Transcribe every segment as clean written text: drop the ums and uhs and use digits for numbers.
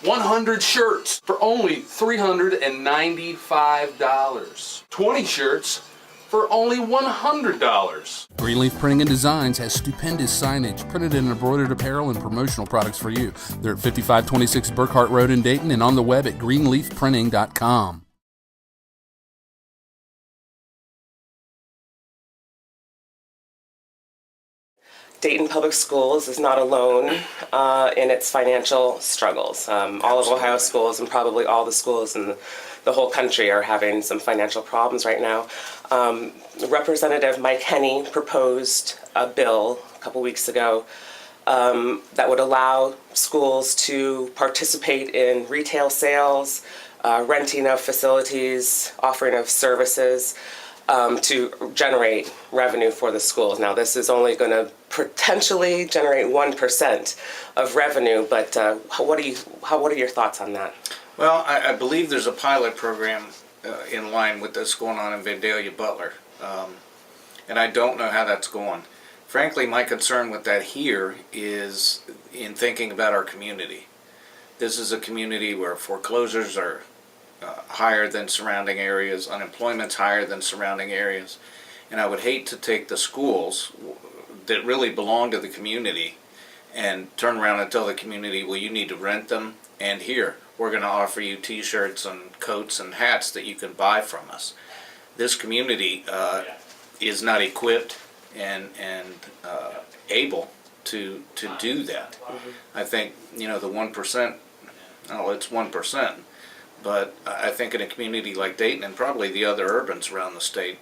100 shirts for only $395. 20 shirts for only $100. Greenleaf Printing and Designs has stupendous signage, printed and embroidered apparel, and promotional products for you. They're at 5526 Burkhart Road in Dayton and on the web at greenleafprinting.com. Dayton Public Schools is not alone in its financial struggles. All of Ohio schools and probably all the schools in the whole country are having some financial problems right now. Representative Mike Henne proposed a bill a couple weeks ago that would allow schools to participate in retail sales, renting of facilities, offering of services, to generate revenue for the schools. Now, this is only going to potentially generate 1% of revenue, but what are your thoughts on that? Well, I believe there's a pilot program in line with this going on in Vandalia Butler, and I don't know how that's going. Frankly, my concern with that here is in thinking about our community. This is a community where foreclosures are higher than surrounding areas, unemployment's higher than surrounding areas, and I would hate to take the schools that really belong to the community and turn around and tell the community, well, you need to rent them, and here, we're going to offer you t-shirts and coats and hats that you can buy from us. This community is not equipped and able to do that. I think, the 1%, it's 1%. But I think in a community like Dayton and probably the other urbans around the state,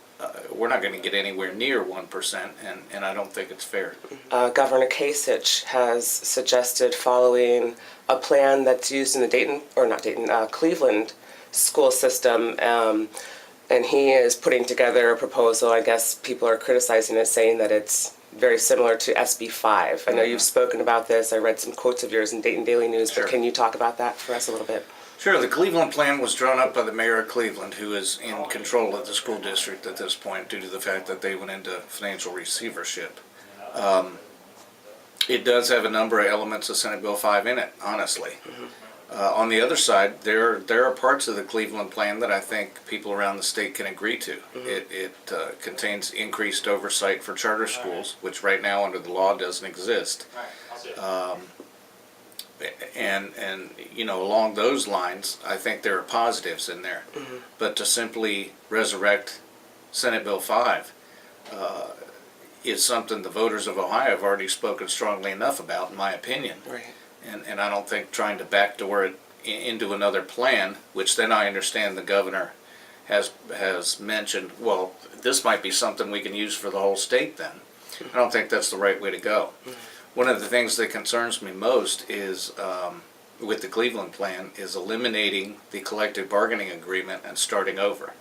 we're not going to get anywhere near 1%, and I don't think it's fair. Governor Kasich has suggested following a plan that's used in the Cleveland school system, and he is putting together a proposal. I guess people are criticizing it, saying that it's very similar to SB 5. I know you've spoken about this. I read some quotes of yours in Dayton Daily News, Sure. But can you talk about that for us a little bit? Sure. The Cleveland plan was drawn up by the mayor of Cleveland, who is in control of the school district at this point due to the fact that they went into financial receivership. It does have a number of elements of Senate Bill 5 in it, honestly. On the other side, there are parts of the Cleveland plan that I think people around the state can agree to. It contains increased oversight for charter schools, which right now under the law doesn't exist. And along those lines, I think there are positives in there. But to simply resurrect Senate Bill 5 is something the voters of Ohio have already spoken strongly enough about, in my opinion. Right. And I don't think trying to backdoor it into another plan, which then I understand the governor has mentioned, well, this might be something we can use for the whole state then. I don't think that's the right way to go. One of the things that concerns me most is, with the Cleveland plan, is eliminating the collective bargaining agreement and starting over.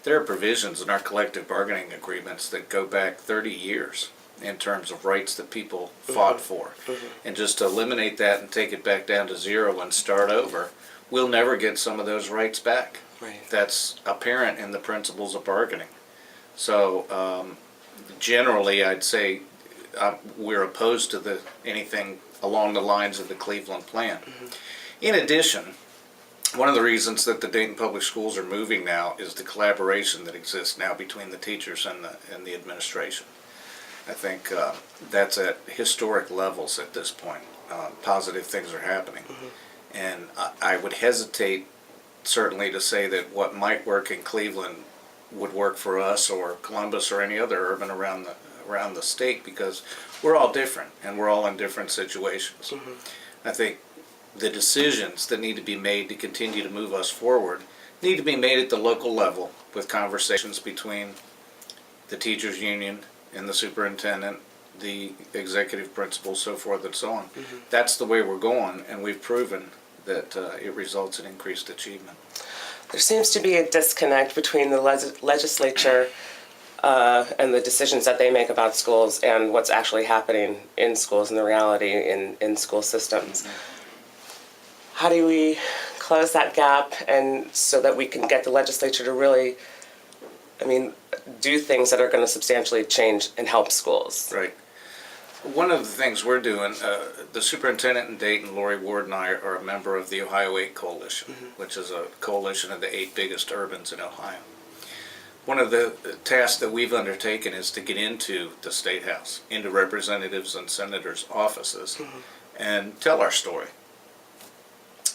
There are provisions in our collective bargaining agreements that go back 30 years in terms of rights that people fought for. And just to eliminate that and take it back down to zero and start over, we'll never get some of those rights back. Right. That's apparent in the principles of bargaining. So generally I'd say we're opposed to anything along the lines of the Cleveland plan. In addition, one of the reasons that the Dayton Public Schools are moving now is the collaboration that exists now between the teachers and the administration. I think that's at historic levels at this point. Positive things are happening. And I would hesitate certainly to say that what might work in Cleveland would work for us or Columbus or any other urban around the state, because we're all different and we're all in different situations. I think the decisions that need to be made to continue to move us forward need to be made at the local level with conversations between the teachers union and the superintendent, the executive principal, so forth and so on. That's the way we're going, and we've proven that it results in increased achievement. There seems to be a disconnect between the legislature and the decisions that they make about schools and what's actually happening in schools and the reality in school systems. How do we close that gap and so that we can get the legislature to really, do things that are going to substantially change and help schools? Right. One of the things we're doing, the superintendent in Dayton, Lori Ward, and I are a member of the Ohio 8 Coalition, which is a coalition of the 8 biggest urbans in Ohio. One of the tasks that we've undertaken is to get into the State House, into representatives and senators' offices, and tell our story,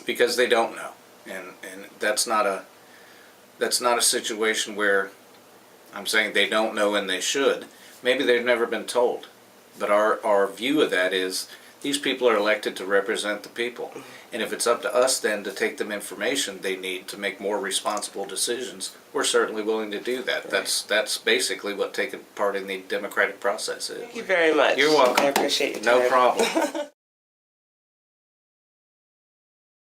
because they don't know, and that's not a situation where I'm saying they don't know and they should. Maybe they've never been told. But our view of that is these people are elected to represent the people. And if it's up to us then to take them information they need to make more responsible decisions, we're certainly willing to do that. That's basically what taking part in the democratic process is. Thank you very much. You're welcome. I appreciate your time. No problem.